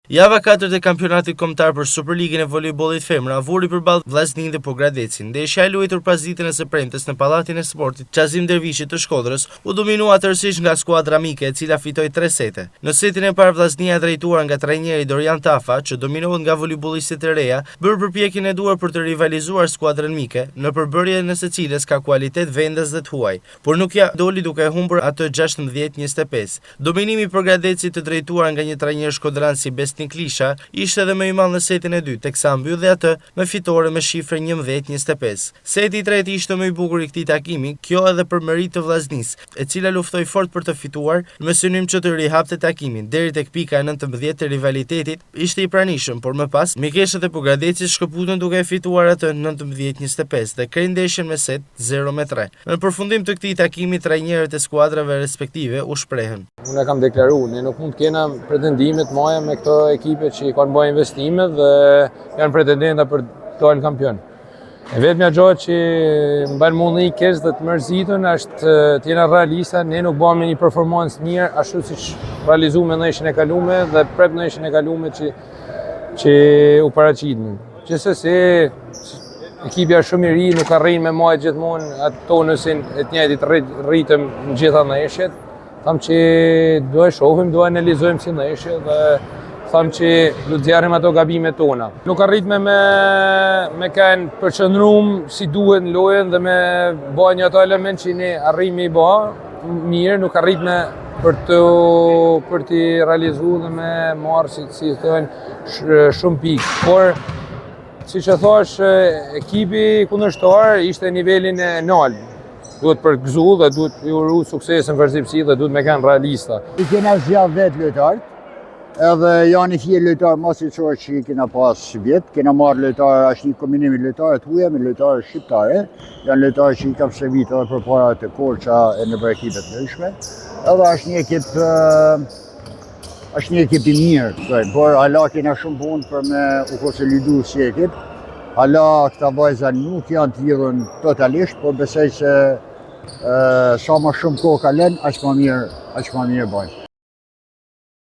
Java 4 e kampionatit kombëtar për Superligën e volejbollit femra vuri përballë Vllaznin dhe Pogradecin. Ndeshja e luajtur pas ditën e së premtes në Pallatin e Sportit Qazim Dervishi të Shkodrës u dominua tërësisht nga skuadra mike, e cila fitoi 3 sete. Në setin e parë Vllaznia, drejtuar nga trajneri Dorian Tafa, që dominohet nga volejbollistët e reja, bëri përpjekjen e duar për të rivalizuar skuadrën mike, në përbërje në secilës ka kualitet vendas dhe të huaj, por nuk ja doli duke humbur atë 16-25. Dominimi i Pogradecit të drejtuar nga një trajner shkodran si Klisha ishte edhe më i madh në setin e dytë, teksa mbylli atë me fitore me shifrën 11-25. Seti i tretë ishte më i bukur i këtij takimi, kjo edhe për merit të Vllaznisë, e cila luftoi fort për të fituar, me synim që të rihapte takimin deri tek pika e 19 të rivalitetit. Ishte i pranishëm, por më pas mikeshët e Pogradecit shkëputën duke fituar atë 19-25 dhe krijnë ndeshjen me set 0-3. Në përfundim të këtij takimi, trajnerët e skuadrave respektive u shprehën. Unë kam deklaruar, ne nuk mund të kena pretendime të mëdha me këto ekipe që kanë bërë investime dhe janë pretendenta për të dalë kampion. E vetmja gjë që më bën mundi keq dhe të mërzitun është të jena realista, ne nuk bëmë një performancë mirë ashtu siç realizuam në ndeshjen e kaluar dhe prep në ndeshjen e kaluar që u paraqitën. Gjithsesi ekipi është shumë i ri, nuk arrin me marrë gjithmonë atë tonusin e të njëjtit ritëm në gjitha ndeshjet. Tham që do e shohim, do e analizojmë si ndeshje dhe tham që do të zjarrim ato gabimet tona. Nuk arritme me kanë përqendrum si duhet në lojën dhe me bëj një ato element që ne arrimi i bë mirë, nuk arritme për të realizuar dhe me marrë si thonë shumë pikë. Por siç e thash, ekipi kundërshtar ishte nivelin e nalt. Duhet përgëzu dhe duhet i uru suksesin vazhdimsi dhe duhet me kanë realista. I kena zgjavë vetë lojtarët, edhe janë i fjerë lojtarë mas i qorë që i kena pas vjetë. Kena marrë lojtarë, është një kombinimi lojtarët huja me lojtarët shqiptare. Janë lojtarë që i kam shërbit edhe për para të Korça e në për ekipet ndryshme. Edhe është një ekip i mirë, por hala kena shumë punë për me u konsolidu si ekip. Hala këta vajza nuk janë të lidhur totalisht, por besoj se sa më shumë kohë kalen, aq më mirë bajnë.